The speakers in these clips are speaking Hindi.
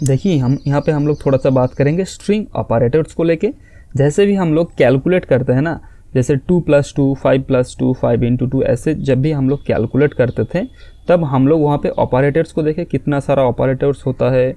देखिए हम यहाँ पे हम लोग थोड़ा सा बात करेंगे स्ट्रिंग ऑपरेटर्स को लेके। जैसे भी हम लोग कैलकुलेट करते हैं ना, जैसे 2 + 2, 5 + 2, 5 × 2, ऐसे जब भी हम लोग कैलकुलेट करते थे तब हम लोग वहाँ पे ऑपरेटर्स को देखे, कितना सारा ऑपरेटर्स होता है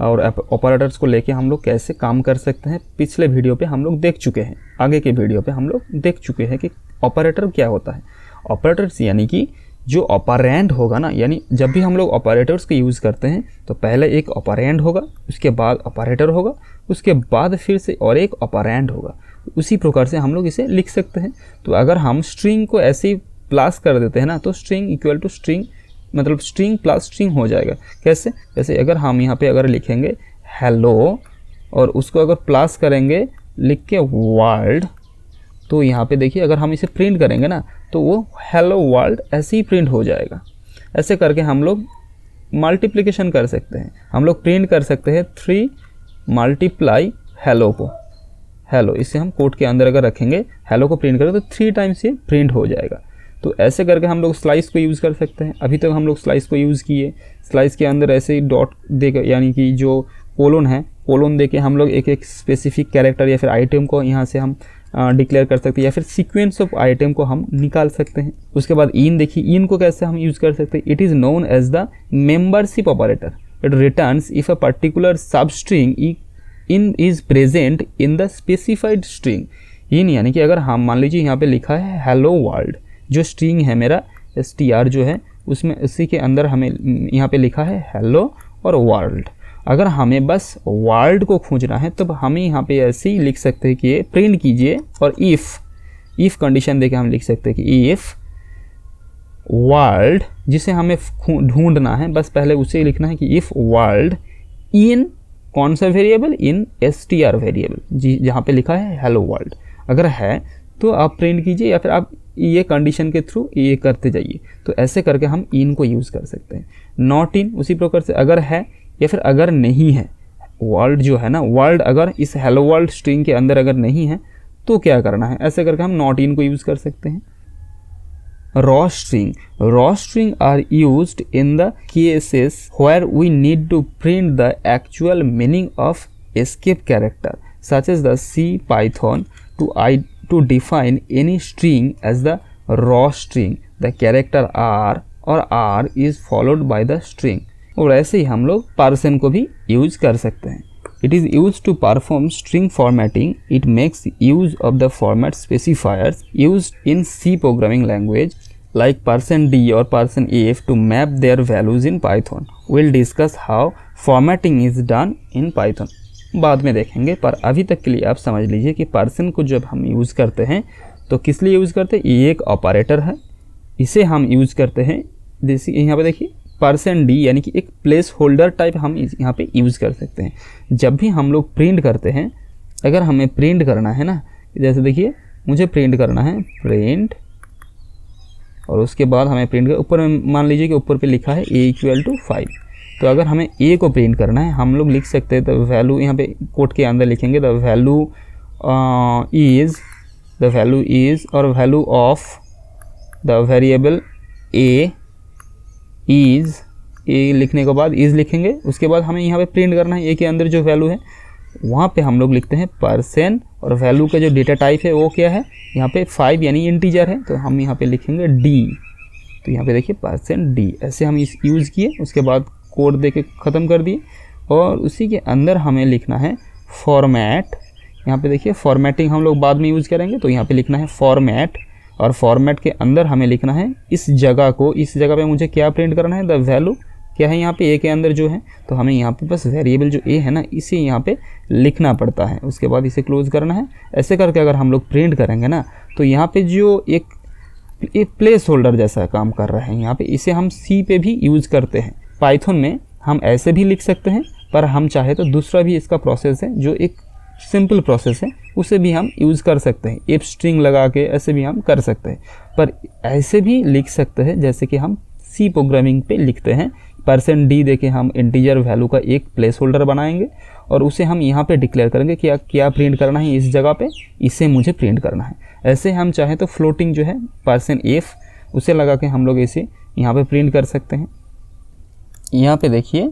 और ऑपरेटर्स को लेके हम लोग कैसे काम कर सकते हैं। पिछले वीडियो पे हम लोग देख चुके हैं, आगे के वीडियो पे हम लोग देख चुके हैं कि ऑपरेटर क्या होता है। ऑपरेटर्स यानी कि जो ऑपरेंड होगा ना, यानी जब भी हम लोग ऑपरेटर्स का यूज़ करते हैं तो पहले एक ऑपरेंड होगा, उसके बाद ऑपरेटर होगा, उसके बाद फिर से और एक ऑपरेंड होगा। उसी प्रकार से हम लोग इसे लिख सकते हैं। तो अगर हम स्ट्रिंग को ऐसे ही प्लस कर देते हैं ना, तो स्ट्रिंग इक्वल टू स्ट्रिंग, मतलब स्ट्रिंग प्लस स्ट्रिंग हो जाएगा। कैसे? जैसे अगर हम यहाँ पे अगर लिखेंगे हेलो और उसको अगर प्लस करेंगे लिख के वर्ल्ड, तो यहाँ पे देखिए अगर हम इसे प्रिंट करेंगे ना तो वो हेलो वर्ल्ड ऐसे ही प्रिंट हो जाएगा। ऐसे करके हम लोग मल्टीप्लिकेशन कर सकते हैं। हम लोग प्रिंट कर सकते हैं 3 × हेलो को, हेलो, इसे हम कोट के अंदर अगर रखेंगे हेलो को प्रिंट करें तो 3 टाइम्स ये प्रिंट हो जाएगा। तो ऐसे करके हम लोग स्लाइस को यूज़ कर सकते हैं। अभी तक हम लोग स्लाइस को यूज़ किए, स्लाइस के अंदर ऐसे ही डॉट देकर, यानी कि जो कोलोन है, कोलोन देके हम लोग एक एक स्पेसिफिक कैरेक्टर या फिर आइटम को यहाँ से हम डिक्लेयर कर सकते हैं, या फिर सीक्वेंस ऑफ आइटम को हम निकाल सकते हैं। उसके बाद इन देखिए, इन को कैसे हम यूज़ कर सकते हैं। It is known as the membership operator. It returns if a particular substring in is present in the specified string. In यानी कि अगर हम मान लीजिए यहाँ पे लिखा है हेलो वर्ल्ड, जो स्ट्रिंग है मेरा str जो है उसमें, उसी के अंदर हमें यहाँ पे लिखा है हेलो और वर्ल्ड। अगर हमें बस वर्ल्ड को खोजना है तो हमें यहाँ पे ऐसे ही लिख सकते हैं कि ये प्रिंट कीजिए, और इफ़ कंडीशन देके हम लिख सकते हैं कि इफ़ वर्ल्ड, जिसे हमें ढूंढना है, बस पहले उसे लिखना है कि इफ़ वर्ल्ड इन कौन सा वेरिएबल, इन str वेरिएबल, जी जहाँ पे लिखा है हेलो वर्ल्ड। अगर है तो आप प्रिंट कीजिए, या फिर आप ये कंडीशन के थ्रू ये करते जाइए। तो ऐसे करके हम इन को यूज़ कर सकते हैं। नॉट इन उसी प्रकार से अगर है या फिर अगर नहीं है, वर्ल्ड जो है ना, वर्ल्ड अगर इस हेलो वर्ल्ड स्ट्रिंग के अंदर अगर नहीं है तो क्या करना है, ऐसे करके हम नॉट इन को यूज़ कर सकते हैं। raw string are used in the cases where we need to print the actual meaning of escape character, such as the C Python to define any string as the raw string, the character R or R is followed by the string। और ऐसे ही हम लोग परसेंट को भी यूज कर सकते हैं। It is used to perform string formatting. It makes use of the format specifiers used in C programming language like %d or %f to map their values in Python. We'll discuss how formatting is done in Python. बाद में देखेंगे, पर अभी तक के लिए आप समझ लीजिए कि परसेंट को जब हम यूज़ करते हैं तो किस लिए यूज़ करते हैं। ये एक ऑपरेटर है, इसे हम यूज़ करते हैं। जैसे यहाँ पे देखिए %d यानी कि एक प्लेस होल्डर टाइप हम यहाँ पे यूज़ कर सकते हैं। जब भी हम लोग प्रिंट करते हैं, अगर हमें प्रिंट करना है ना, जैसे देखिए मुझे प्रिंट करना है प्रिंट, और उसके बाद हमें प्रिंट कर, ऊपर मान लीजिए कि ऊपर पे लिखा है a = 5। तो अगर हमें a को प्रिंट करना है, हम लोग लिख सकते हैं, तो वैल्यू यहाँ पे कोड के अंदर लिखेंगे द वैल्यू इज़ और value of the variable a is, A लिखने के बाद इज़ लिखेंगे। उसके बाद हमें यहाँ पे प्रिंट करना है ए के अंदर जो वैल्यू है, वहाँ पे हम लोग लिखते हैं %, और वैल्यू का जो डेटा टाइप है वो क्या है, यहाँ पे 5 यानी इंटीजर है, तो हम यहाँ पे लिखेंगे d। तो यहाँ पे देखिए %d, ऐसे हम इस यूज़ किए, उसके बाद कोड दे के ख़त्म कर दिए। और उसी के अंदर हमें लिखना है फॉर्मेट। यहाँ पे देखिए फॉर्मेटिंग हम लोग बाद में यूज़ करेंगे, तो यहाँ पे लिखना है फॉर्मेट, और फॉर्मेट के अंदर हमें लिखना है इस जगह को, इस जगह पे मुझे क्या प्रिंट करना है, द वैल्यू क्या है यहाँ पे ए के अंदर जो है, तो हमें यहाँ पे बस वेरिएबल जो ए है ना, इसे यहाँ पे लिखना पड़ता है। उसके बाद इसे क्लोज करना है। ऐसे करके अगर हम लोग प्रिंट करेंगे ना, तो यहाँ पे जो एक प्लेस होल्डर जैसा काम कर रहा है यहाँ पे, इसे हम सी पे भी यूज़ करते हैं। पाइथन में हम ऐसे भी लिख सकते हैं, पर हम चाहे तो दूसरा भी इसका प्रोसेस है जो एक सिंपल प्रोसेस है, उसे भी हम यूज़ कर सकते हैं। इफ स्ट्रिंग लगा के ऐसे भी हम कर सकते हैं, पर ऐसे भी लिख सकते हैं जैसे कि हम सी प्रोग्रामिंग पे लिखते हैं। %d देके हम इंटीजर वैल्यू का एक प्लेस होल्डर बनाएंगे, और उसे हम यहाँ पे डिक्लेयर करेंगे कि क्या प्रिंट करना है इस जगह पे, इसे मुझे प्रिंट करना है। ऐसे हम चाहें तो फ्लोटिंग जो है %f, उसे लगा के हम लोग इसे यहाँ पे प्रिंट कर सकते हैं। यहाँ पे देखिए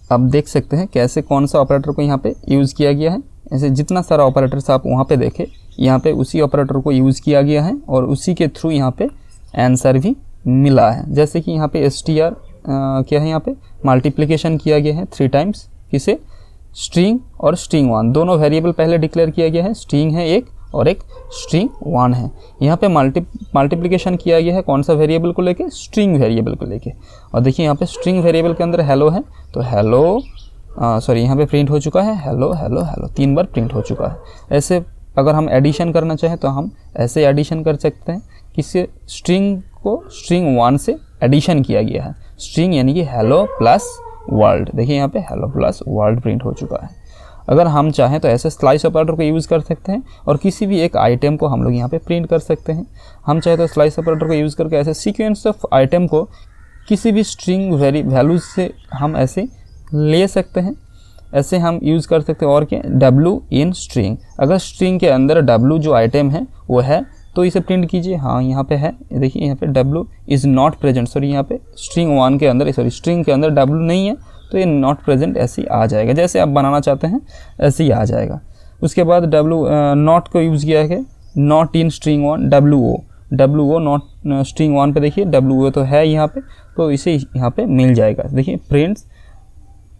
आप देख सकते हैं कैसे कौन सा ऑपरेटर को यहाँ पे यूज़ किया गया है। ऐसे जितना सारा ऑपरेटर्स आप वहाँ पे देखें, यहाँ पे उसी ऑपरेटर को यूज़ किया गया है और उसी के थ्रू यहाँ पे आंसर भी मिला है। जैसे कि यहाँ पे str क्या है, यहाँ पे मल्टीप्लिकेशन किया गया है 3 टाइम्स, किसे, स्ट्रिंग और स्ट्रिंग 1 दोनों वेरिएबल पहले डिक्लेयर किया गया है, स्ट्रिंग है एक और एक स्ट्रिंग 1 है। यहाँ पे मल्टीप्लिकेशन किया गया है कौन सा वेरिएबल को लेके, स्ट्रिंग वेरिएबल को लेके। और देखिए यहाँ पे स्ट्रिंग वेरिएबल के अंदर हेलो है, तो हेलो यहाँ पे प्रिंट हो चुका है हेलो हेलो हेलो, 3 बार प्रिंट हो चुका है। ऐसे अगर हम एडिशन करना चाहें तो हम ऐसे एडिशन कर सकते हैं, किसी स्ट्रिंग को स्ट्रिंग 1 से एडिशन किया गया है, स्ट्रिंग यानी कि हेलो प्लस वर्ल्ड। देखिए यहाँ पे हेलो प्लस वर्ल्ड प्रिंट हो चुका है। अगर हम चाहें तो ऐसे स्लाइस ऑपरेटर को यूज़ कर सकते हैं और किसी भी एक आइटम को हम लोग यहाँ पे प्रिंट कर सकते हैं। हम चाहे तो स्लाइस ऑपरेटर को यूज़ करके ऐसे सीक्वेंस ऑफ आइटम को किसी भी स्ट्रिंग वैल्यूज से हम ऐसे ले सकते हैं। ऐसे हम यूज़ कर सकते हैं। और क्या, W इन स्ट्रिंग, अगर स्ट्रिंग के अंदर W जो आइटम है वो है तो इसे प्रिंट कीजिए। हाँ यहाँ पे है, देखिए यहाँ पे W is not present, sorry यहाँ पे स्ट्रिंग 1 के अंदर, सॉरी स्ट्रिंग के अंदर W नहीं है तो ये नॉट प्रेजेंट ऐसे ही आ जाएगा। जैसे आप बनाना चाहते हैं ऐसे ही आ जाएगा। उसके बाद W नॉट को यूज़ किया है, not in string 1, WO not string 1 पे देखिए WO तो है यहाँ पे, तो इसे यहाँ पे मिल जाएगा। देखिए prints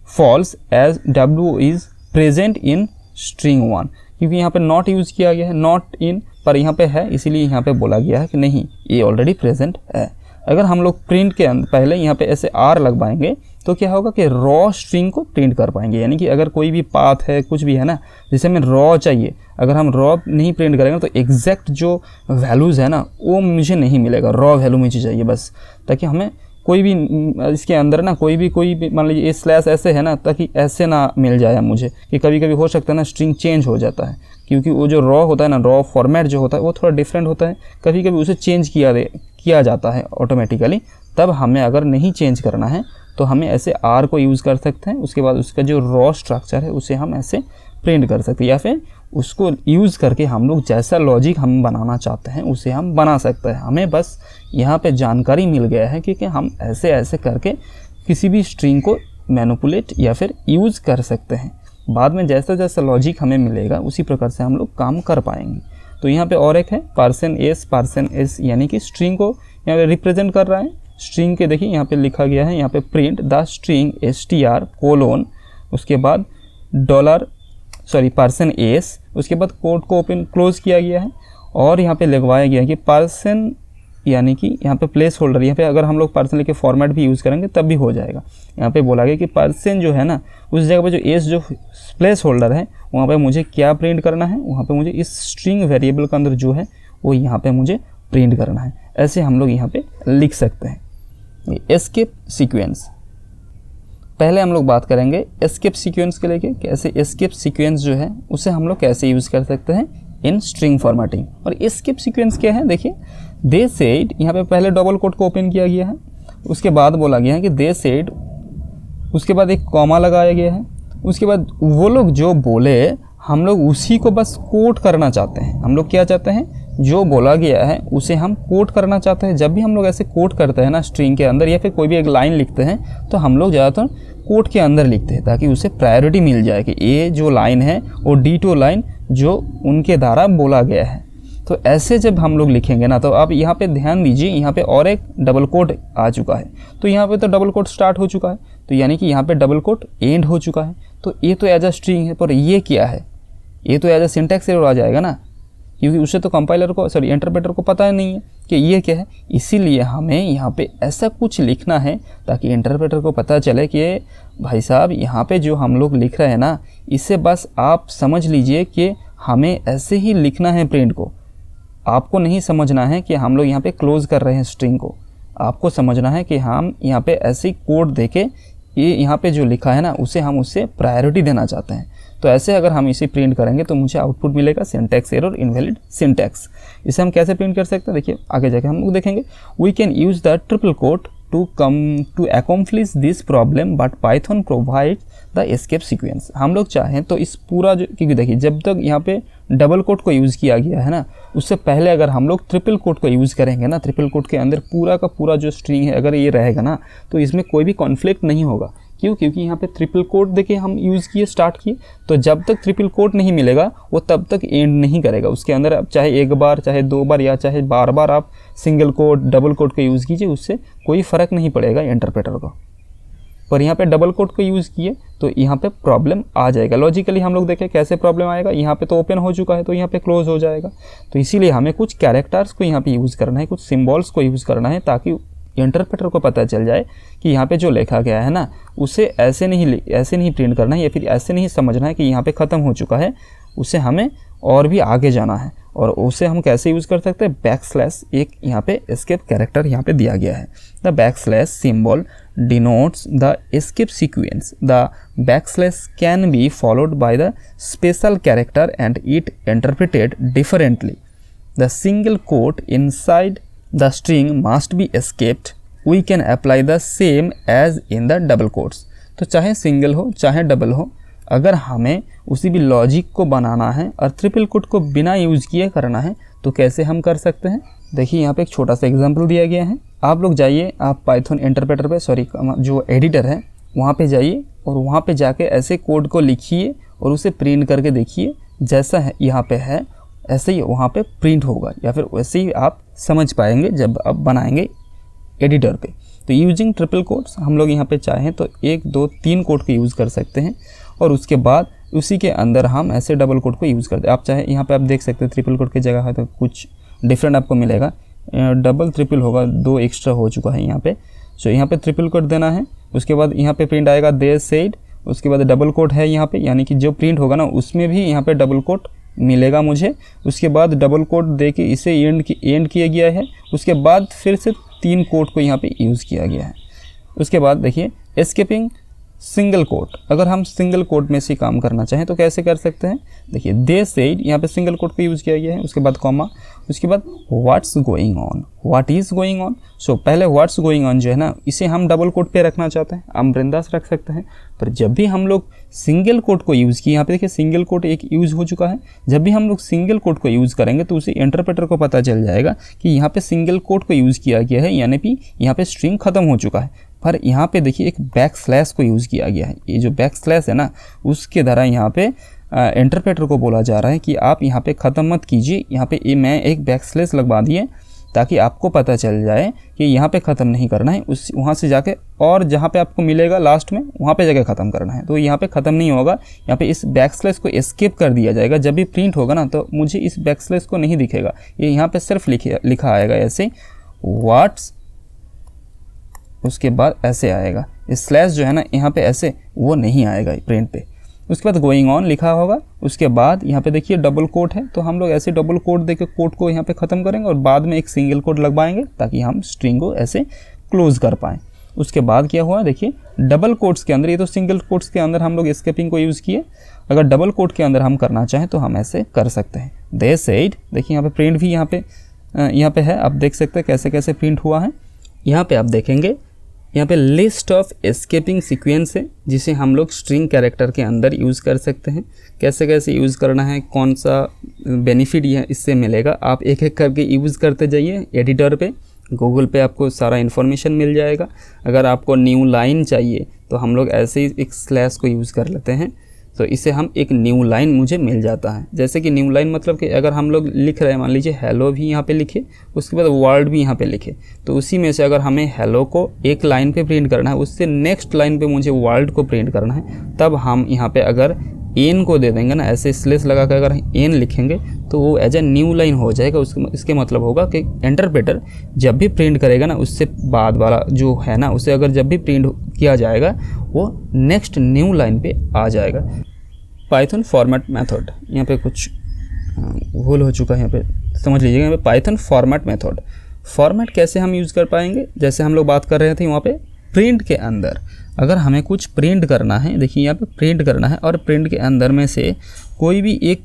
false as W is present in string 1, क्योंकि यहाँ पे नॉट यूज़ किया गया है, नॉट इन पर यहाँ पे है, इसीलिए यहाँ पे बोला गया है कि नहीं ये ऑलरेडी प्रेजेंट है। अगर हम लोग प्रिंट के पहले यहाँ पे ऐसे R लगवाएंगे तो क्या होगा कि रॉ स्ट्रिंग को प्रिंट कर पाएंगे। यानी कि अगर कोई भी पाथ है, कुछ भी है ना, जैसे हमें रॉ चाहिए, अगर हम रॉ नहीं प्रिंट करेंगे तो एग्जैक्ट जो वैल्यूज़ है ना वो मुझे नहीं मिलेगा, रॉ वैल्यू मुझे चाहिए बस, ताकि हमें कोई भी इसके अंदर ना कोई भी मान लीजिए स्लैश ऐसे है ना, ताकि ऐसे ना मिल जाए मुझे, कि कभी कभी हो सकता है ना स्ट्रिंग चेंज हो जाता है, क्योंकि वो जो रॉ होता है ना, रॉ फॉर्मेट जो होता है वो थोड़ा डिफरेंट होता है, कभी कभी उसे चेंज किया जाता है ऑटोमेटिकली। तब हमें अगर नहीं चेंज करना है तो हमें ऐसे R को यूज़ कर सकते हैं। उसके बाद उसका जो रॉ स्ट्रक्चर है उसे हम ऐसे प्रिंट कर सकते हैं, या फिर उसको यूज़ करके हम लोग जैसा लॉजिक हम बनाना चाहते हैं उसे हम बना सकते हैं। हमें बस यहाँ पे जानकारी मिल गया है कि हम ऐसे ऐसे करके किसी भी स्ट्रिंग को मैनिपुलेट या फिर यूज़ कर सकते हैं। बाद में जैसा जैसा लॉजिक हमें मिलेगा उसी प्रकार से हम लोग काम कर पाएंगे। तो यहाँ पे और एक है %s, यानी कि स्ट्रिंग को यहाँ पे रिप्रेजेंट कर रहा है। स्ट्रिंग के देखिए यहाँ पे लिखा गया है, यहाँ पे प्रिंट द स्ट्रिंग str : उसके बाद $s, उसके बाद कोड को ओपन क्लोज किया गया है और यहाँ पे लगवाया गया है कि पर्सन, यानी कि यहाँ पे प्लेस होल्डर, यहाँ पे अगर हम लोग पर्सन लिखे फॉर्मेट भी यूज़ करेंगे तब भी हो जाएगा। यहाँ पे बोला गया कि पर्सन जो है ना उस जगह पे जो एस जो प्लेस होल्डर है वहाँ पे मुझे क्या प्रिंट करना है, वहाँ पे मुझे इस स्ट्रिंग वेरिएबल के अंदर जो है वो यहाँ पे मुझे प्रिंट करना है। ऐसे हम लोग यहाँ पे लिख सकते हैं। एस्केप सीक्वेंस, पहले हम लोग बात करेंगे एस्केप सीक्वेंस के लेके, कैसे एस्केप सीक्वेंस जो है उसे हम लोग कैसे यूज़ कर सकते हैं इन स्ट्रिंग फॉर्मेटिंग। और एस्केप सीक्वेंस क्या है, देखिए दे सेड, यहाँ पे पहले डबल कोट को ओपन किया गया है, उसके बाद बोला गया है कि दे सेड, उसके बाद एक कॉमा लगाया गया है, उसके बाद वो लोग जो बोले हम लोग उसी को बस कोट करना चाहते हैं। हम लोग क्या चाहते हैं, जो बोला गया है उसे हम कोट करना चाहते हैं। जब भी हम लोग ऐसे कोट करते हैं ना स्ट्रिंग के अंदर, या फिर कोई भी एक लाइन लिखते हैं तो हम लोग ज़्यादातर कोट के अंदर लिखते हैं ताकि उसे प्रायोरिटी मिल जाए कि ये जो लाइन है वो D2 लाइन जो उनके द्वारा बोला गया है। तो ऐसे जब हम लोग लिखेंगे ना, तो आप यहाँ पे ध्यान दीजिए, यहाँ पे और एक डबल कोट आ चुका है, तो यहाँ पे तो डबल कोट स्टार्ट हो चुका है, तो यानी कि यहाँ पे डबल कोट एंड हो चुका है। तो ये तो एज अ स्ट्रिंग है, पर ये क्या है, ये तो एज अ सिंटैक्स एरर आ जाएगा ना, क्योंकि उससे तो कंपाइलर को, सॉरी इंटरप्रेटर को पता नहीं है कि ये क्या है। इसीलिए हमें यहाँ पे ऐसा कुछ लिखना है ताकि इंटरप्रेटर को पता चले कि भाई साहब यहाँ पे जो हम लोग लिख रहे हैं ना, इससे बस आप समझ लीजिए कि हमें ऐसे ही लिखना है प्रिंट को। आपको नहीं समझना है कि हम लोग यहाँ पे क्लोज कर रहे हैं स्ट्रिंग को, आपको समझना है कि हम यहाँ पे ऐसी कोड देके ये यहाँ पे जो लिखा है ना उसे हम उससे प्रायोरिटी देना चाहते हैं। तो ऐसे अगर हम इसे प्रिंट करेंगे तो मुझे आउटपुट मिलेगा सिंटैक्स एरर, इनवैलिड सिंटैक्स। इसे हम कैसे प्रिंट कर सकते हैं, देखिए आगे जाके हम लोग देखेंगे। We can use the triple quote to accomplish this problem but Python provides the escape sequence। हम लोग चाहें तो इस पूरा जो, क्योंकि देखिए जब तक यहाँ पे डबल कोट को यूज़ किया गया है ना, उससे पहले अगर हम लोग ट्रिपल कोट को यूज़ करेंगे ना, ट्रिपल कोट के अंदर पूरा का पूरा जो स्ट्रिंग है अगर ये रहेगा ना, तो इसमें कोई भी कॉन्फ्लिक्ट नहीं होगा, क्यों? क्योंकि यहाँ पे ट्रिपल कोट देके हम यूज़ किए, स्टार्ट किए, तो जब तक ट्रिपल कोट नहीं मिलेगा वो तब तक एंड नहीं करेगा। उसके अंदर आप चाहे एक बार, चाहे 2 बार या चाहे बार बार आप सिंगल कोट, डबल कोट का यूज़ कीजिए, उससे कोई फ़र्क नहीं पड़ेगा इंटरप्रेटर को। पर यहाँ पे डबल कोट को यूज़ किए तो यहाँ पे प्रॉब्लम आ जाएगा। लॉजिकली हम लोग देखें कैसे प्रॉब्लम आएगा, यहाँ पे तो ओपन हो चुका है तो यहाँ पे क्लोज हो जाएगा। तो इसीलिए हमें कुछ कैरेक्टर्स को यहाँ पे यूज़ करना है, कुछ सिम्बॉल्स को यूज़ करना है, ताकि इंटरप्रेटर को पता चल जाए कि यहाँ पे जो लिखा गया है ना उसे ऐसे नहीं प्रिंट करना है, या फिर ऐसे नहीं समझना है कि यहाँ पे ख़त्म हो चुका है, उसे हमें और भी आगे जाना है। और उसे हम कैसे यूज़ कर सकते हैं? बैकस्लैश, एक यहाँ पे एस्केप कैरेक्टर यहाँ पे दिया गया है। The backslash symbol denotes the escape sequence. The backslash can be followed by the special character and it interpreted differently. The single quote inside the string must be escaped. We can apply the same as in the double quotes. तो चाहे सिंगल हो चाहे डबल हो, अगर हमें उसी भी लॉजिक को बनाना है और ट्रिपल कोट को बिना यूज़ किए करना है तो कैसे हम कर सकते हैं? देखिए यहाँ पे एक छोटा सा एग्जांपल दिया गया है। आप लोग जाइए, आप पाइथन इंटरप्रेटर पे जो एडिटर है वहाँ पे जाइए और वहाँ पे जाके ऐसे कोड को लिखिए और उसे प्रिंट करके देखिए, जैसा है यहाँ पे है ऐसे ही वहाँ पे प्रिंट होगा, या फिर वैसे ही आप समझ पाएंगे जब आप बनाएंगे एडिटर पे। तो यूजिंग ट्रिपल कोट्स हम लोग यहाँ पे चाहें तो 1, 2, 3 कोड को यूज़ कर सकते हैं और उसके बाद उसी के अंदर हम ऐसे डबल कोड को यूज़ करते हैं। आप चाहे यहाँ पे आप देख सकते हैं ट्रिपल कोड की जगह है तो कुछ डिफरेंट आपको मिलेगा, डबल ट्रिपल होगा, 2 एक्स्ट्रा हो चुका है यहाँ पे। सो यहाँ पे ट्रिपल कोड देना है, उसके बाद यहाँ पे प्रिंट आएगा दे सेड, उसके बाद डबल कोड है यहाँ पे, यानी कि जो प्रिंट होगा ना उसमें भी यहाँ पे डबल कोड मिलेगा मुझे। उसके बाद डबल कोड दे के इसे एंड किया गया है, उसके बाद फिर से 3 कोड को यहाँ पे यूज़ किया गया है। उसके बाद देखिए एस्केपिंग सिंगल कोट, अगर हम सिंगल कोट में से काम करना चाहें तो कैसे कर सकते हैं? देखिए दे सेड, यहाँ पे सिंगल कोट को यूज़ किया गया है, उसके बाद कॉमा, उसके बाद what's going on, what is going on. So पहले व्हाट्स गोइंग ऑन जो है ना इसे हम डबल कोट पे रखना चाहते हैं, हम बिंदास रख सकते हैं। पर जब भी हम लोग सिंगल कोट को यूज़ किए, यहाँ पे देखिए सिंगल कोट एक यूज़ हो चुका है, जब भी हम लोग सिंगल कोट को यूज़ करेंगे तो उसे इंटरप्रेटर को पता चल जाएगा कि यहाँ पे सिंगल कोट को यूज़ किया गया है, यानी कि यहाँ पे स्ट्रिंग ख़त्म हो चुका है। पर यहाँ पे देखिए एक बैक स्लैश को यूज़ किया गया है, ये जो बैक स्लैश है ना उसके द्वारा यहाँ पे इंटरप्रेटर को बोला जा रहा है कि आप यहाँ पे ख़त्म मत कीजिए, यहाँ पे मैं एक बैक स्लैश लगवा दिए ताकि आपको पता चल जाए कि यहाँ पे ख़त्म नहीं करना है, उस वहाँ से जाके और जहाँ पे आपको मिलेगा लास्ट में वहाँ पे जाके ख़त्म करना है। तो यहाँ पे ख़त्म नहीं होगा, यहाँ पे इस बैक स्लैश को एस्केप कर दिया जाएगा। जब भी प्रिंट होगा ना तो मुझे इस बैक स्लैश को नहीं दिखेगा, ये यहाँ पे सिर्फ लिखा आएगा ऐसे व्हाट्स, उसके बाद ऐसे आएगा, इस स्लैश जो है ना यहाँ पे ऐसे वो नहीं आएगा प्रिंट पे। उसके बाद गोइंग ऑन लिखा होगा, उसके बाद यहाँ पे देखिए डबल कोट है तो हम लोग ऐसे डबल कोट देके कोट को यहाँ पे ख़त्म करेंगे और बाद में एक सिंगल कोट लगवाएंगे ताकि हम स्ट्रिंग को ऐसे क्लोज कर पाएँ। उसके बाद क्या हुआ देखिए डबल कोट्स के अंदर, ये तो सिंगल कोट्स के अंदर हम लोग एस्केपिंग को यूज़ किए, अगर डबल कोट के अंदर हम करना चाहें तो हम ऐसे कर सकते हैं। दे सेड, देखिए यहाँ पे प्रिंट भी यहाँ पे है, आप देख सकते हैं कैसे कैसे प्रिंट हुआ है। यहाँ पे आप देखेंगे यहाँ पे लिस्ट ऑफ एस्केपिंग सीक्वेंस है जिसे हम लोग स्ट्रिंग कैरेक्टर के अंदर यूज़ कर सकते हैं। कैसे कैसे यूज़ करना है, कौन सा बेनिफिट यह इससे मिलेगा, आप एक एक करके यूज़ करते जाइए। एडिटर पे गूगल पे आपको सारा इन्फॉर्मेशन मिल जाएगा। अगर आपको न्यू लाइन चाहिए तो हम लोग ऐसे ही एक स्लैश को यूज़ कर लेते हैं, तो इसे हम एक न्यू लाइन मुझे मिल जाता है। जैसे कि न्यू लाइन मतलब कि अगर हम लोग लिख रहे हैं, मान लीजिए हेलो भी यहाँ पे लिखे, उसके बाद वर्ड भी यहाँ पे लिखे, तो उसी में से अगर हमें हेलो को एक लाइन पे प्रिंट करना है, उससे नेक्स्ट लाइन पे मुझे वर्ड को प्रिंट करना है, तब हम यहाँ पे अगर एन को दे देंगे ना, ऐसे स्लेस लगा कर अगर एन लिखेंगे तो वो एज ए न्यू लाइन हो जाएगा। इसके मतलब होगा कि इंटरप्रेटर जब भी प्रिंट करेगा ना उससे बाद वाला जो है ना उसे अगर जब भी प्रिंट किया जाएगा वो नेक्स्ट न्यू लाइन पे आ जाएगा। पाइथन फॉर्मेट मेथड, यहाँ पे कुछ भूल हो चुका है, यहाँ पे समझ लीजिएगा। यहाँ पे पाइथन फॉर्मेट मेथड, फॉर्मेट कैसे हम यूज़ कर पाएंगे, जैसे हम लोग बात कर रहे थे वहाँ पे प्रिंट के अंदर अगर हमें कुछ प्रिंट करना है, देखिए यहाँ पे प्रिंट करना है और प्रिंट के अंदर में से कोई भी एक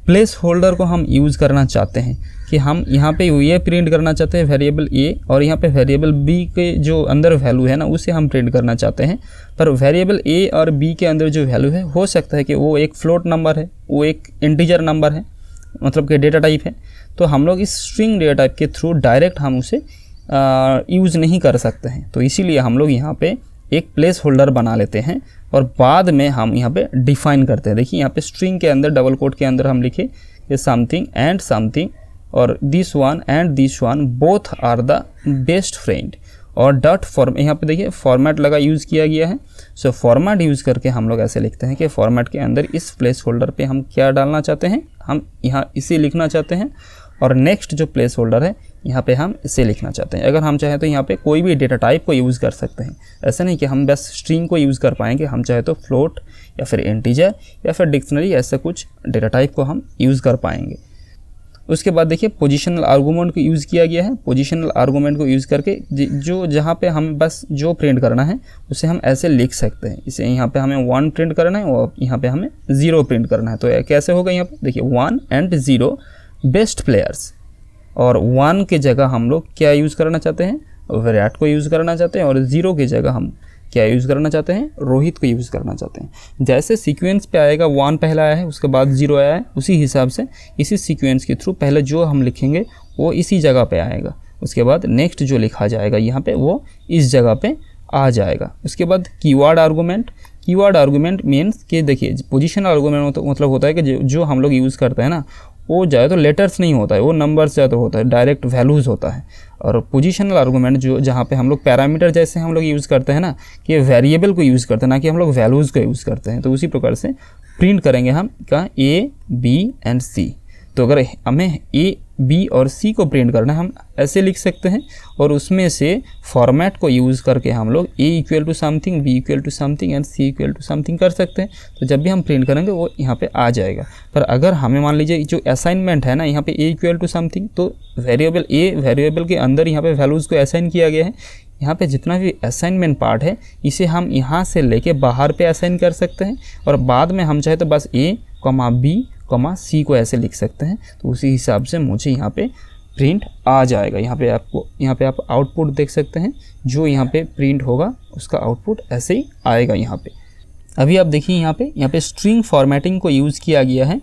प्लेस होल्डर को हम यूज़ करना चाहते हैं कि हम यहाँ पे ये प्रिंट करना चाहते हैं वेरिएबल ए, और यहाँ पे वेरिएबल बी के जो अंदर वैल्यू है ना उसे हम प्रिंट करना चाहते हैं। पर वेरिएबल ए और बी के अंदर जो वैल्यू है हो सकता है कि वो एक फ्लोट नंबर है, वो एक इंटीजर नंबर है, मतलब कि डेटा टाइप है। तो हम लोग इस स्ट्रिंग डेटा टाइप के थ्रू डायरेक्ट हम उसे यूज़ नहीं कर सकते हैं। तो इसीलिए हम लोग यहाँ पे एक प्लेस होल्डर बना लेते हैं और बाद में हम यहाँ पे डिफाइन करते हैं। देखिए यहाँ पे स्ट्रिंग के अंदर डबल कोट के अंदर हम लिखे ये समथिंग और this one and this one both are the best friend, और डॉट फॉर्म यहाँ पे देखिए फॉर्मेट लगा यूज़ किया गया है। सो फॉर्मेट यूज़ करके हम लोग ऐसे लिखते हैं कि फॉर्मेट के अंदर इस प्लेस होल्डर पे हम क्या डालना चाहते हैं, हम यहाँ इसे लिखना चाहते हैं, और नेक्स्ट जो प्लेस होल्डर है यहाँ पे हम इसे लिखना चाहते हैं। अगर हम चाहें तो यहाँ पे कोई भी डेटा टाइप को यूज़ कर सकते हैं, ऐसा नहीं कि हम बस स्ट्रिंग को यूज़ कर पाएंगे, हम चाहे तो फ्लोट या फिर इंटीजर या फिर डिक्शनरी ऐसा कुछ डेटा टाइप को हम यूज़ कर पाएंगे। उसके बाद देखिए पोजिशनल आर्गूमेंट को यूज़ किया गया है। पोजिशनल आर्गूमेंट को यूज़ करके जो जहाँ पे हमें बस जो प्रिंट करना है उसे हम ऐसे लिख सकते हैं। इसे यहाँ पे हमें 1 प्रिंट करना है और यहाँ पे हमें 0 प्रिंट करना है। तो कैसे होगा, यहाँ पे देखिए 1 एंड 0 बेस्ट प्लेयर्स, और 1 के जगह हम लोग क्या यूज़ करना चाहते हैं, विराट को यूज़ करना चाहते हैं, और 0 की जगह हम क्या यूज़ करना चाहते हैं, रोहित को यूज़ करना चाहते हैं। जैसे सीक्वेंस पे आएगा 1 पहला आया है उसके बाद 0 आया है, उसी हिसाब से इसी सीक्वेंस के थ्रू पहले जो हम लिखेंगे वो इसी जगह पे आएगा, उसके बाद नेक्स्ट जो लिखा जाएगा यहाँ पे वो इस जगह पे आ जाएगा। उसके बाद कीवर्ड आर्गूमेंट मीन्स कि देखिए पोजीशन आर्गूमेंट मतलब होता है कि जो हम लोग यूज़ करते हैं ना वो ज़्यादा तो लेटर्स नहीं होता है, वो नंबर्स ज़्यादा होता है, डायरेक्ट वैल्यूज़ होता है। और पोजीशनल आर्गूमेंट जो जहाँ पे हम लोग पैरामीटर जैसे हम लोग यूज़ करते हैं ना कि वेरिएबल को यूज़ करते हैं, ना कि हम लोग वैल्यूज़ को यूज़ करते हैं। तो उसी प्रकार से प्रिंट करेंगे हम क्या A, B एंड C। तो अगर हमें A, B और C को प्रिंट करना है हम ऐसे लिख सकते हैं, और उसमें से फॉर्मेट को यूज़ करके हम लोग A equal to something, B equal to something and C equal to something कर सकते हैं। तो जब भी हम प्रिंट करेंगे वो यहाँ पे आ जाएगा। पर अगर हमें मान लीजिए जो असाइनमेंट है ना यहाँ पे A इक्वल टू समथिंग, तो वेरिएबल के अंदर यहाँ पे वैल्यूज़ को असाइन किया गया है। यहाँ पे जितना भी असाइनमेंट पार्ट है इसे हम यहाँ से लेके बाहर पे असाइन कर सकते हैं, और बाद में हम चाहे तो बस A, B, C को ऐसे लिख सकते हैं। तो उसी हिसाब से मुझे यहाँ पे प्रिंट आ जाएगा। यहाँ पे आप आउटपुट देख सकते हैं, जो यहाँ पे प्रिंट होगा उसका आउटपुट ऐसे ही आएगा यहाँ पे। अभी आप देखिए यहाँ पे स्ट्रिंग फॉर्मेटिंग को यूज़ किया गया है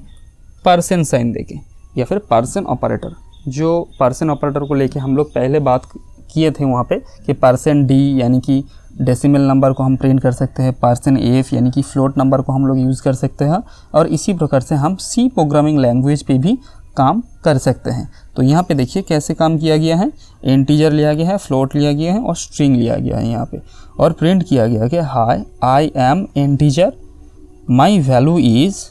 परसेंट साइन देके या फिर परसेंट ऑपरेटर। जो परसेंट ऑपरेटर को लेके हम लोग पहले बात किए थे वहाँ पे कि %d यानी कि डेसिमल नंबर को हम प्रिंट कर सकते हैं, %f यानी कि फ्लोट नंबर को हम लोग यूज़ कर सकते हैं, और इसी प्रकार से हम C प्रोग्रामिंग लैंग्वेज पे भी काम कर सकते हैं। तो यहाँ पे देखिए कैसे काम किया गया है, इंटीजर लिया गया है, फ्लोट लिया गया है और स्ट्रिंग लिया गया है यहाँ पे, और प्रिंट किया गया कि hi I am integer, my value is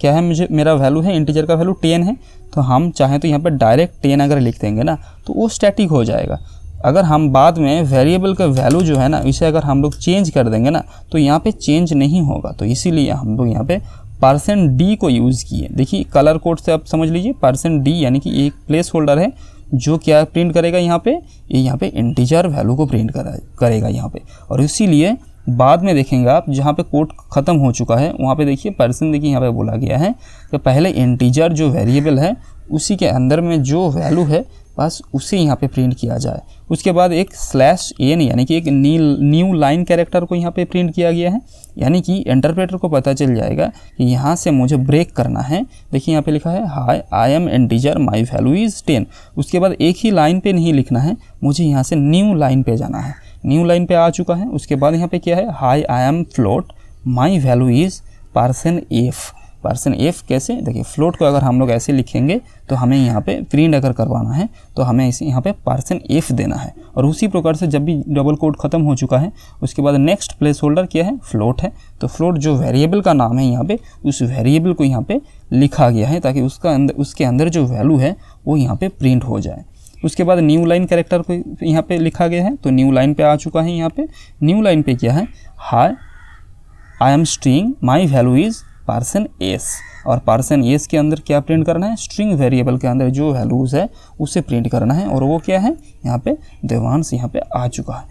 क्या है, मेरा वैल्यू है, इंटीजर का वैल्यू 10 है। तो हम चाहें तो यहाँ पर डायरेक्ट 10 अगर लिख देंगे ना तो वो स्टैटिक हो जाएगा। अगर हम बाद में वेरिएबल का वैल्यू जो है ना इसे अगर हम लोग चेंज कर देंगे ना तो यहाँ पे चेंज नहीं होगा। तो इसीलिए हम लोग यहाँ पे %d को यूज़ किए। देखिए कलर कोड से आप समझ लीजिए %d यानी कि एक प्लेस होल्डर है जो क्या प्रिंट करेगा यहाँ पे इंटीजर वैल्यू को प्रिंट करेगा यहाँ पे। और इसीलिए बाद में देखेंगे आप जहाँ पे कोड ख़त्म हो चुका है वहाँ पे देखिए देखिए यहाँ पे बोला गया है कि पहले इंटीजर जो वेरिएबल है उसी के अंदर में जो वैल्यू है बस उसे यहाँ पे प्रिंट किया जाए। उसके बाद एक /n यानी कि एक न्यू लाइन कैरेक्टर को यहाँ पे प्रिंट किया गया है, यानी कि इंटरप्रेटर को पता चल जाएगा कि यहाँ से मुझे ब्रेक करना है। देखिए यहाँ पे लिखा है hi I am integer my value is 10। उसके बाद एक ही लाइन पे नहीं लिखना है, मुझे यहाँ से न्यू लाइन पे जाना है। न्यू लाइन पे आ चुका है। उसके बाद यहाँ पे क्या है, hi I am float my value is %f कैसे, देखिए फ्लोट को अगर हम लोग ऐसे लिखेंगे तो हमें यहाँ पे प्रिंट अगर करवाना है तो हमें इसे यहाँ पे %f देना है। और उसी प्रकार से जब भी डबल कोड ख़त्म हो चुका है उसके बाद नेक्स्ट प्लेस होल्डर क्या है, फ्लोट है। तो फ्लोट जो वेरिएबल का नाम है यहाँ पे उस वेरिएबल को यहाँ पे लिखा गया है ताकि उसके अंदर जो वैल्यू है वो यहाँ पे प्रिंट हो जाए। उसके बाद न्यू लाइन कैरेक्टर को यहाँ पे लिखा गया है, तो न्यू लाइन पे आ चुका है। यहाँ पे न्यू लाइन पे क्या है, hi I am string my value is %s, और %s के अंदर क्या प्रिंट करना है, स्ट्रिंग वेरिएबल के अंदर जो वैल्यूज़ है उसे प्रिंट करना है। और वो क्या है, यहाँ पे देवांश यहाँ पे आ चुका है।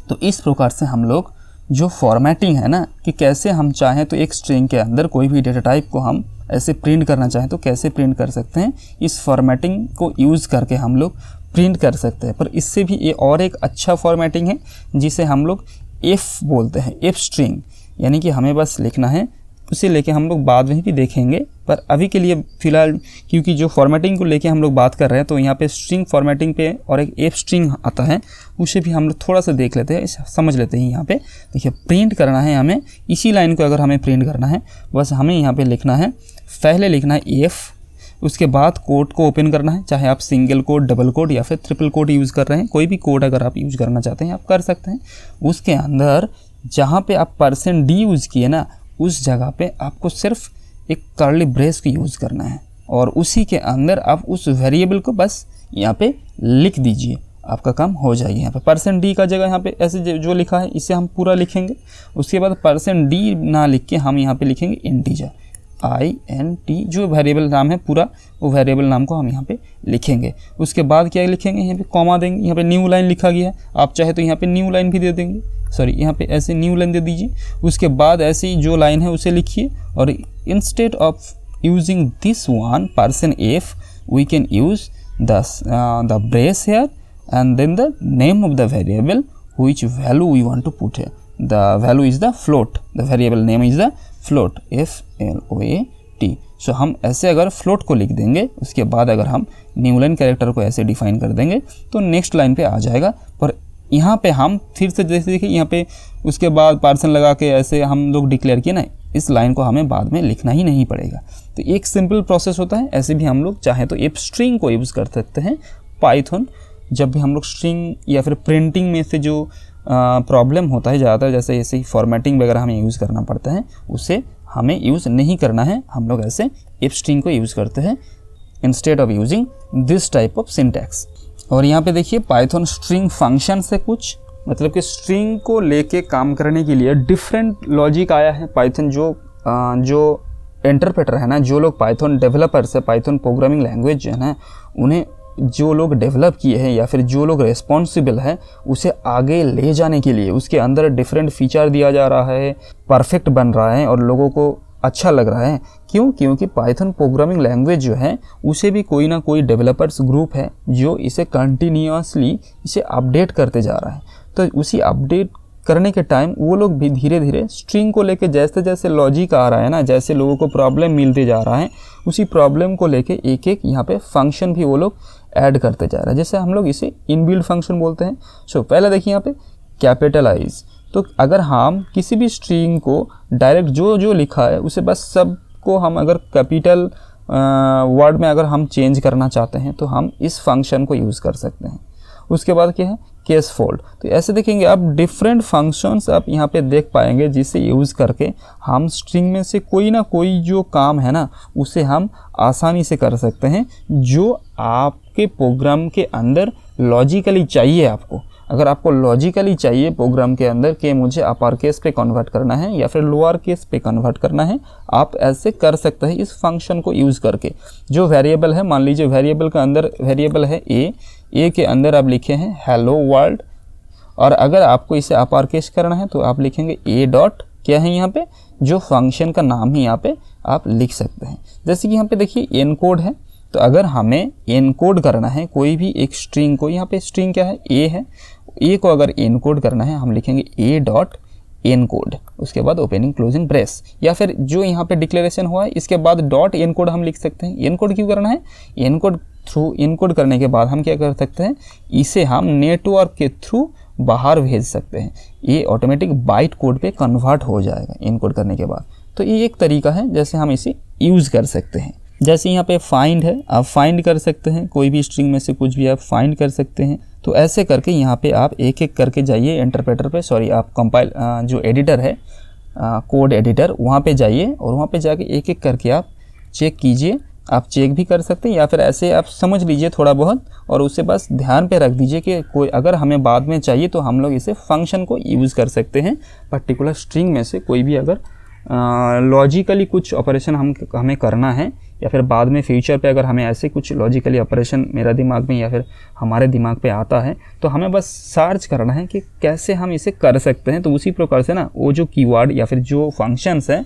तो इस प्रकार से हम लोग जो फॉर्मेटिंग है ना कि कैसे हम चाहें तो एक स्ट्रिंग के अंदर कोई भी डेटा टाइप को हम ऐसे प्रिंट करना चाहें तो कैसे प्रिंट कर सकते हैं, इस फॉर्मेटिंग को यूज़ करके हम लोग प्रिंट कर सकते हैं। पर इससे भी ये और एक अच्छा फॉर्मेटिंग है जिसे हम लोग F बोलते हैं, F स्ट्रिंग, यानी कि हमें बस लिखना है उसे लेके हम लोग बाद में भी देखेंगे, पर अभी के लिए फ़िलहाल क्योंकि जो फॉर्मेटिंग को लेके हम लोग बात कर रहे हैं तो यहाँ पे स्ट्रिंग फॉर्मेटिंग पे और एक एफ स्ट्रिंग आता है, उसे भी हम लोग थोड़ा सा देख लेते हैं, समझ लेते हैं। यहाँ पे देखिए प्रिंट करना है हमें, इसी लाइन को अगर हमें प्रिंट करना है बस हमें यहाँ पे लिखना है, पहले लिखना है एफ, उसके बाद कोड को ओपन करना है, चाहे आप सिंगल कोड, डबल कोड या फिर ट्रिपल कोड यूज़ कर रहे हैं, कोई भी कोड अगर आप यूज़ करना चाहते हैं आप कर सकते हैं। उसके अंदर जहाँ पे आप %d यूज़ किए ना उस जगह पे आपको सिर्फ एक कर्ली ब्रेस को यूज़ करना है और उसी के अंदर आप उस वेरिएबल को बस यहाँ पे लिख दीजिए, आपका काम हो जाएगा। यहाँ पे %d का जगह यहाँ पे ऐसे जो लिखा है इसे हम पूरा लिखेंगे। उसके बाद %d ना लिख के हम यहाँ पे लिखेंगे इंटीजर int, जो वेरिएबल नाम है पूरा वो वेरिएबल नाम को हम यहाँ पे लिखेंगे। उसके बाद क्या लिखेंगे, यहाँ पे कॉमा देंगे, यहाँ पे न्यू लाइन लिखा गया है, आप चाहे तो यहाँ पे न्यू लाइन भी दे देंगे, सॉरी यहाँ पे ऐसे न्यू लाइन दे दीजिए। उसके बाद ऐसे ही जो लाइन है उसे लिखिए और instead of using this one %f we can use the brace here and then the name of the variable which value we want to put here. The value is the float, the variable name is the float, float। सो हम ऐसे अगर फ्लोट को लिख देंगे उसके बाद अगर हम न्यू लाइन कैरेक्टर को ऐसे डिफाइन कर देंगे तो नेक्स्ट लाइन पे आ जाएगा। पर यहाँ पे हम फिर से जैसे देखिए यहाँ पे उसके बाद पार्सन लगा के ऐसे हम लोग डिक्लेयर किए ना, इस लाइन को हमें बाद में लिखना ही नहीं पड़ेगा। तो एक सिंपल प्रोसेस होता है। ऐसे भी हम लोग चाहे तो एफ स्ट्रिंग को यूज़ कर सकते हैं पाइथन, जब भी हम लोग स्ट्रिंग या फिर प्रिंटिंग में से जो प्रॉब्लम होता है ज़्यादातर, जैसे ऐसे ही फॉर्मेटिंग वगैरह हमें यूज़ करना पड़ता है, उसे हमें यूज़ नहीं करना है। हम लोग ऐसे इफ स्ट्रिंग को यूज़ करते हैं instead of using this type of syntax. और यहाँ पे देखिए पाइथन स्ट्रिंग फंक्शन से कुछ मतलब कि स्ट्रिंग को लेके काम करने के लिए डिफरेंट लॉजिक आया है। पाइथन जो इंटरप्रेटर है ना, जो लोग पाइथन डेवलपर्स है, पाइथन प्रोग्रामिंग लैंग्वेज है ना, उन्हें जो लोग डेवलप किए हैं या फिर जो लोग रिस्पॉन्सिबल है उसे आगे ले जाने के लिए उसके अंदर डिफरेंट फीचर दिया जा रहा है, परफेक्ट बन रहा है और लोगों को अच्छा लग रहा है। क्यों? क्योंकि पाइथन प्रोग्रामिंग लैंग्वेज जो है उसे भी कोई ना कोई डेवलपर्स ग्रुप है जो इसे कंटिन्यूअसली इसे अपडेट करते जा रहा है। तो उसी अपडेट करने के टाइम वो लोग भी धीरे धीरे स्ट्रिंग को लेके जैसे जैसे लॉजिक आ रहा है ना, जैसे लोगों को प्रॉब्लम मिलते जा रहा है, उसी प्रॉब्लम को लेके एक एक यहाँ पे फंक्शन भी वो लोग ऐड करते जा रहा है, जैसे हम लोग इसे इनबिल्ट फंक्शन बोलते हैं। सो पहले देखिए यहाँ पे कैपिटलाइज, तो अगर हम किसी भी स्ट्रिंग को डायरेक्ट जो लिखा है उसे बस सबको हम अगर कैपिटल वर्ड में अगर हम चेंज करना चाहते हैं तो हम इस फंक्शन को यूज़ कर सकते हैं। उसके बाद क्या है केस फोल्ड। तो ऐसे देखेंगे आप डिफरेंट फंक्शंस आप यहाँ पे देख पाएंगे जिसे यूज़ करके हम स्ट्रिंग में से कोई ना कोई जो काम है ना उसे हम आसानी से कर सकते हैं, जो आपके प्रोग्राम के अंदर लॉजिकली चाहिए। आपको अगर आपको लॉजिकली चाहिए प्रोग्राम के अंदर कि मुझे अपर केस पे कन्वर्ट करना है या फिर लोअर केस पे कन्वर्ट करना है, आप ऐसे कर सकते हैं इस फंक्शन को यूज़ करके। जो वेरिएबल है, मान लीजिए वेरिएबल का अंदर वेरिएबल है ए के अंदर आप लिखे हैं हेलो वर्ल्ड, और अगर आपको इसे अपर केस करना है तो आप लिखेंगे ए डॉट क्या है यहाँ पे, जो फंक्शन का नाम ही यहाँ पे आप लिख सकते हैं। जैसे कि यहाँ पे देखिए एनकोड है, तो अगर हमें एनकोड करना है कोई भी एक स्ट्रिंग को, यहाँ पे स्ट्रिंग क्या है ए है, ए को अगर एनकोड करना है हम लिखेंगे ए डॉट एनकोड, उसके बाद ओपनिंग क्लोजिंग ब्रेस, या फिर जो यहाँ पे डिक्लेरेशन हुआ है इसके बाद डॉट एनकोड हम लिख सकते हैं। एनकोड क्यों करना है? एनकोड थ्रू एनकोड करने के बाद हम क्या कर सकते हैं, इसे हम नेटवर्क के थ्रू बाहर भेज सकते हैं। ये ऑटोमेटिक बाइट कोड पे कन्वर्ट हो जाएगा एनकोड करने के बाद। तो ये एक तरीका है जैसे हम इसे यूज़ कर सकते हैं। जैसे यहाँ पे फाइंड है, आप फाइंड कर सकते हैं, कोई भी स्ट्रिंग में से कुछ भी आप फाइंड कर सकते हैं। तो ऐसे करके यहाँ पे आप एक एक करके जाइए इंटरप्रेटर पे, सॉरी आप कंपाइल जो एडिटर है कोड एडिटर, वहाँ पे जाइए और वहाँ पे जाके एक एक करके आप चेक कीजिए। आप चेक भी कर सकते हैं या फिर ऐसे आप समझ लीजिए थोड़ा बहुत और उसे बस ध्यान पे रख दीजिए कि कोई अगर हमें बाद में चाहिए तो हम लोग इसे फंक्शन को यूज़ कर सकते हैं। पर्टिकुलर स्ट्रिंग में से कोई भी अगर लॉजिकली कुछ ऑपरेशन हमें करना है या फिर बाद में फ्यूचर पे अगर हमें ऐसे कुछ लॉजिकली ऑपरेशन मेरा दिमाग में या फिर हमारे दिमाग पे आता है तो हमें बस सर्च करना है कि कैसे हम इसे कर सकते हैं। तो उसी प्रकार से ना वो जो कीवर्ड या फिर जो फंक्शंस हैं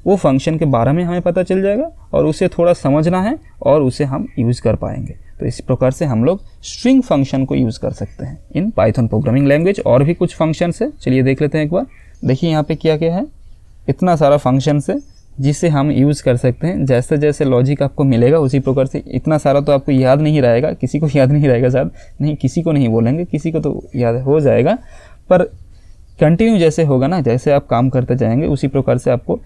वो फंक्शन के बारे में हमें पता चल जाएगा और उसे थोड़ा समझना है और उसे हम यूज़ कर पाएंगे। तो इस प्रकार से हम लोग स्ट्रिंग फंक्शन को यूज़ कर सकते हैं इन पाइथन प्रोग्रामिंग लैंग्वेज। और भी कुछ फंक्शंस है, चलिए देख लेते हैं एक बार। देखिए यहाँ पे क्या क्या है, इतना सारा फंक्शन है जिसे हम यूज़ कर सकते हैं। जैसे जैसे लॉजिक आपको मिलेगा उसी प्रकार से, इतना सारा तो आपको याद नहीं रहेगा, किसी को याद नहीं रहेगा शायद, नहीं किसी को नहीं बोलेंगे, किसी को तो याद हो जाएगा, पर कंटिन्यू जैसे होगा ना, जैसे आप काम करते जाएंगे उसी प्रकार से आपको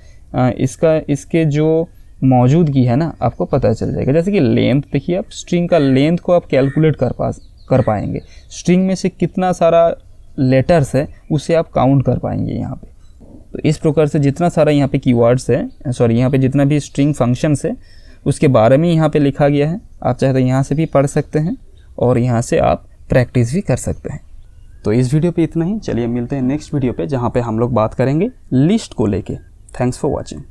इसके जो मौजूदगी है ना आपको पता चल जाएगा। जैसे कि लेंथ देखिए, आप स्ट्रिंग का लेंथ को आप कैलकुलेट कर पाएंगे, स्ट्रिंग में से कितना सारा लेटर्स है उसे आप काउंट कर पाएंगे यहाँ पे। तो इस प्रकार से जितना सारा यहाँ पे कीवर्ड्स है, सॉरी यहाँ पे जितना भी स्ट्रिंग फंक्शंस है उसके बारे में यहाँ पे लिखा गया है। आप चाहे तो यहाँ से भी पढ़ सकते हैं और यहाँ से आप प्रैक्टिस भी कर सकते हैं। तो इस वीडियो पे इतना ही, चलिए मिलते हैं नेक्स्ट वीडियो पे जहाँ पे हम लोग बात करेंगे लिस्ट को लेके। Thanks for watching.